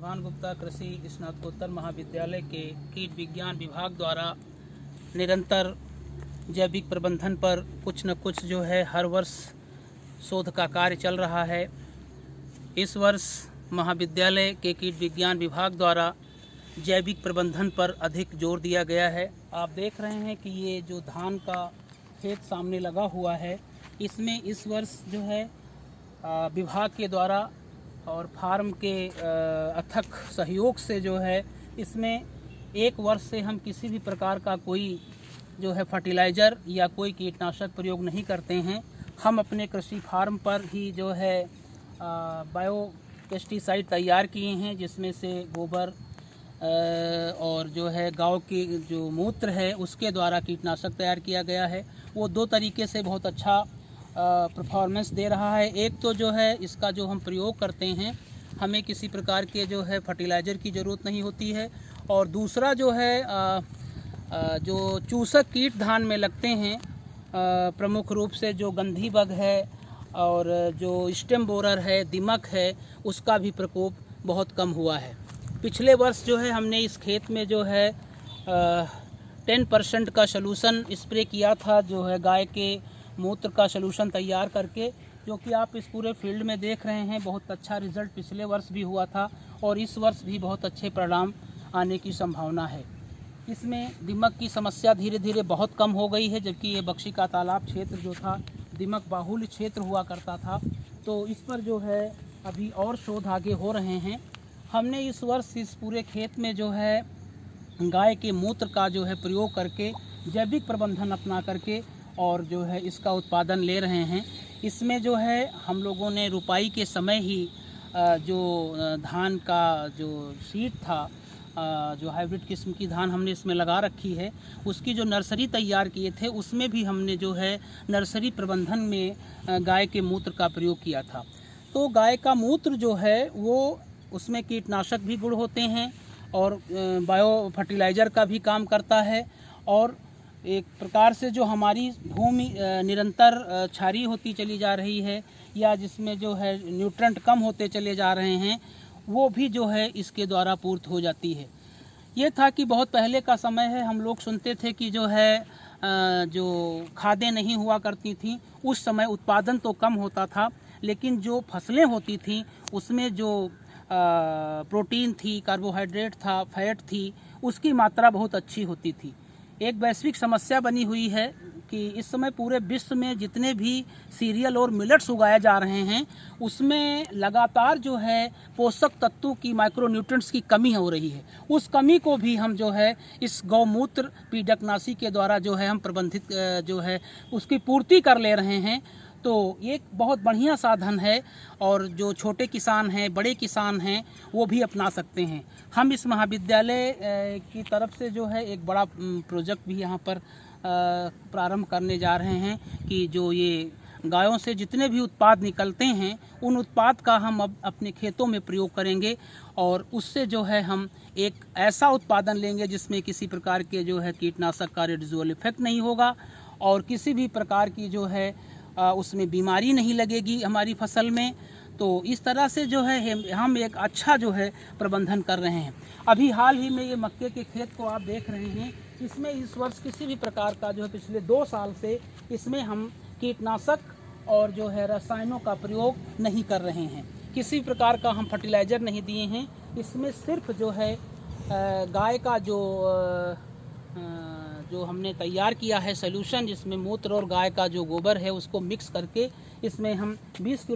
भान गुप्ता कृषि स्नातकोत्तर महाविद्यालय के कीट विज्ञान विभाग द्वारा निरंतर जैविक प्रबंधन पर कुछ न कुछ जो है हर वर्ष शोध का कार्य चल रहा है। इस वर्ष महाविद्यालय के कीट विज्ञान विभाग द्वारा जैविक प्रबंधन पर अधिक जोर दिया गया है। आप देख रहे हैं कि ये जो धान का खेत सामने लगा हुआ है, इसमें इस वर्ष जो है विभाग के द्वारा और फार्म के अथक सहयोग से जो है इसमें एक वर्ष से हम किसी भी प्रकार का कोई जो है फर्टिलाइज़र या कोई कीटनाशक प्रयोग नहीं करते हैं। हम अपने कृषि फार्म पर ही जो है बायो पेस्टिसाइड तैयार किए हैं, जिसमें से गोबर और जो है गांव की जो मूत्र है उसके द्वारा कीटनाशक तैयार किया गया है। वो दो तरीके से बहुत अच्छा परफॉर्मेंस दे रहा है। एक तो जो है इसका जो हम प्रयोग करते हैं हमें किसी प्रकार के जो है फर्टिलाइज़र की ज़रूरत नहीं होती है, और दूसरा जो है जो चूसक कीट धान में लगते हैं प्रमुख रूप से जो गंधी बग है और जो स्टेम बोरर है, दीमक है, उसका भी प्रकोप बहुत कम हुआ है। पिछले वर्ष जो है हमने इस खेत में जो है 10% का सॉल्यूशन स्प्रे किया था, जो है गाय के मूत्र का सॉल्यूशन तैयार करके, जो कि आप इस पूरे फील्ड में देख रहे हैं। बहुत अच्छा रिजल्ट पिछले वर्ष भी हुआ था और इस वर्ष भी बहुत अच्छे परिणाम आने की संभावना है। इसमें दीमक की समस्या धीरे धीरे बहुत कम हो गई है, जबकि ये बख्शी का तालाब क्षेत्र जो था दीमक बाहुल्य क्षेत्र हुआ करता था। तो इस पर जो है अभी और शोध आगे हो रहे हैं। हमने इस वर्ष इस पूरे खेत में जो है गाय के मूत्र का जो है प्रयोग करके जैविक प्रबंधन अपना करके और जो है इसका उत्पादन ले रहे हैं। इसमें जो है हम लोगों ने रुपाई के समय ही जो धान का जो सीड था, जो हाइब्रिड किस्म की धान हमने इसमें लगा रखी है, उसकी जो नर्सरी तैयार किए थे उसमें भी हमने जो है नर्सरी प्रबंधन में गाय के मूत्र का प्रयोग किया था। तो गाय का मूत्र जो है वो उसमें कीटनाशक भी गुण होते हैं और बायो फर्टिलाइज़र का भी काम करता है, और एक प्रकार से जो हमारी भूमि निरंतर क्षारीय होती चली जा रही है या जिसमें जो है न्यूट्रेंट कम होते चले जा रहे हैं, वो भी जो है इसके द्वारा पूर्त हो जाती है। ये था कि बहुत पहले का समय है, हम लोग सुनते थे कि जो है जो खादें नहीं हुआ करती थीं, उस समय उत्पादन तो कम होता था, लेकिन जो फसलें होती थीं उसमें जो प्रोटीन थी, कार्बोहाइड्रेट था, फैट थी, उसकी मात्रा बहुत अच्छी होती थी। एक वैश्विक समस्या बनी हुई है कि इस समय पूरे विश्व में जितने भी सीरियल और मिलेट्स उगाए जा रहे हैं उसमें लगातार जो है पोषक तत्वों की, माइक्रोन्यूट्रिएंट्स की कमी हो रही है। उस कमी को भी हम जो है इस गौमूत्र पीडकनाशी के द्वारा जो है हम प्रबंधित जो है उसकी पूर्ति कर ले रहे हैं। तो ये एक बहुत बढ़िया साधन है और जो छोटे किसान हैं, बड़े किसान हैं, वो भी अपना सकते हैं। हम इस महाविद्यालय की तरफ से जो है एक बड़ा प्रोजेक्ट भी यहाँ पर प्रारंभ करने जा रहे हैं कि जो ये गायों से जितने भी उत्पाद निकलते हैं उन उत्पाद का हम अब अपने खेतों में प्रयोग करेंगे और उससे जो है हम एक ऐसा उत्पादन लेंगे जिसमें किसी प्रकार के जो है कीटनाशक का रेडिजुअल इफेक्ट नहीं होगा और किसी भी प्रकार की जो है उसमें बीमारी नहीं लगेगी हमारी फसल में। तो इस तरह से जो है हम एक अच्छा जो है प्रबंधन कर रहे हैं। अभी हाल ही में ये मक्के के खेत को आप देख रहे हैं, इसमें इस वर्ष किसी भी प्रकार का जो है पिछले 2 साल से इसमें हम कीटनाशक और जो है रसायनों का प्रयोग नहीं कर रहे हैं। किसी प्रकार का हम फर्टिलाइज़र नहीं दिए हैं। इसमें सिर्फ जो है गाय का जो हमने तैयार किया है सॉल्यूशन, जिसमें मूत्र और गाय का जो गोबर है उसको मिक्स करके इसमें हम 20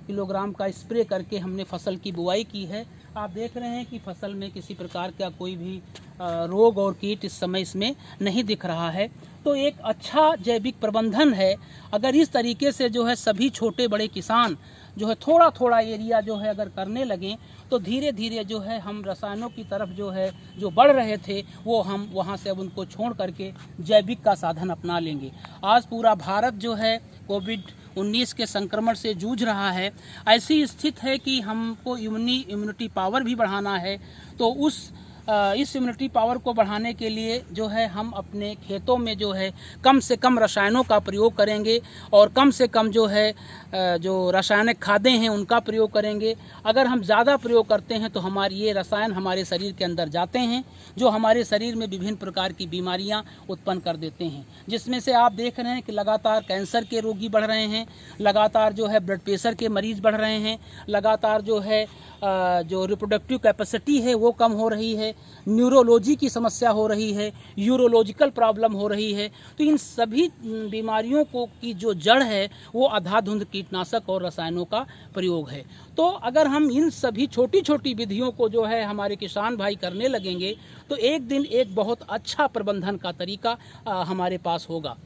किलोग्राम का स्प्रे करके हमने फसल की बुआई की है। आप देख रहे हैं कि फसल में किसी प्रकार का कोई भी रोग और कीट इस समय इसमें नहीं दिख रहा है। तो एक अच्छा जैविक प्रबंधन है। अगर इस तरीके से जो है सभी छोटे बड़े किसान जो है थोड़ा थोड़ा एरिया जो है अगर करने लगें तो धीरे धीरे जो है हम रसायनों की तरफ जो है जो बढ़ रहे थे वो हम वहाँ से अब उनको छोड़ करके जैविक का साधन अपना लेंगे। आज पूरा भारत जो है कोविड-19 के संक्रमण से जूझ रहा है। ऐसी स्थिति है कि हमको इम्यूनिटी पावर भी बढ़ाना है। तो उस इस इम्यूनिटी पावर को बढ़ाने के लिए जो है हम अपने खेतों में जो है कम से कम रसायनों का प्रयोग करेंगे और कम से कम जो है जो रासायनिक खादें हैं उनका प्रयोग करेंगे। अगर हम ज़्यादा प्रयोग करते हैं तो हमारे ये रसायन हमारे शरीर के अंदर जाते हैं जो हमारे शरीर में विभिन्न प्रकार की बीमारियां उत्पन्न कर देते हैं, जिसमें से आप देख रहे हैं कि लगातार कैंसर के रोगी बढ़ रहे हैं, लगातार जो है ब्लड प्रेशर के मरीज बढ़ रहे हैं, लगातार जो है जो रिप्रोडक्टिव कैपेसिटी है वो कम हो रही है, न्यूरोलॉजी की समस्या हो रही है, यूरोलॉजिकल प्रॉब्लम हो रही है। तो इन सभी बीमारियों को की जो जड़ है वो अंधाधुंध कीटनाशक और रसायनों का प्रयोग है। तो अगर हम इन सभी छोटी छोटी विधियों को जो है हमारे किसान भाई करने लगेंगे तो एक दिन एक बहुत अच्छा प्रबंधन का तरीका हमारे पास होगा।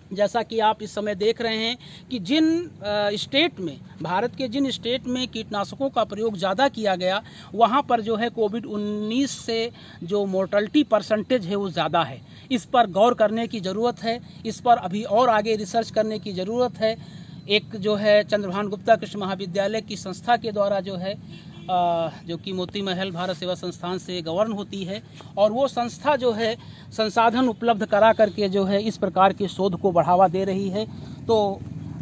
जैसा कि आप इस समय देख रहे हैं कि जिन स्टेट में, भारत के जिन स्टेट में कीटनाशकों का प्रयोग ज़्यादा किया गया वहाँ पर जो है कोविड-19 से जो मोर्टलिटी परसेंटेज है वो ज़्यादा है। इस पर गौर करने की ज़रूरत है, इस पर अभी और आगे रिसर्च करने की ज़रूरत है। एक जो है चंद्रभान गुप्ता कृषि महाविद्यालय की संस्था के द्वारा जो है जो कि मोती महल भारत सेवा संस्थान से गवर्न होती है और वो संस्था जो है संसाधन उपलब्ध करा करके जो है इस प्रकार के शोध को बढ़ावा दे रही है। तो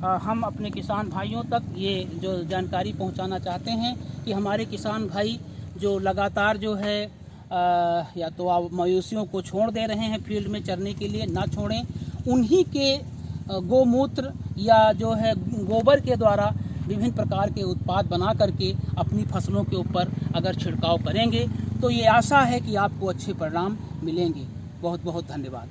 हम अपने किसान भाइयों तक ये जो जानकारी पहुंचाना चाहते हैं कि हमारे किसान भाई जो लगातार जो है या तो आप मवेशियों को छोड़ दे रहे हैं फील्ड में चरने के लिए, ना छोड़ें। उन्हीं के गौमूत्र या जो है गोबर के द्वारा विभिन्न प्रकार के उत्पाद बना करके अपनी फसलों के ऊपर अगर छिड़काव करेंगे तो ये आशा है कि आपको अच्छे परिणाम मिलेंगे। बहुत बहुत धन्यवाद।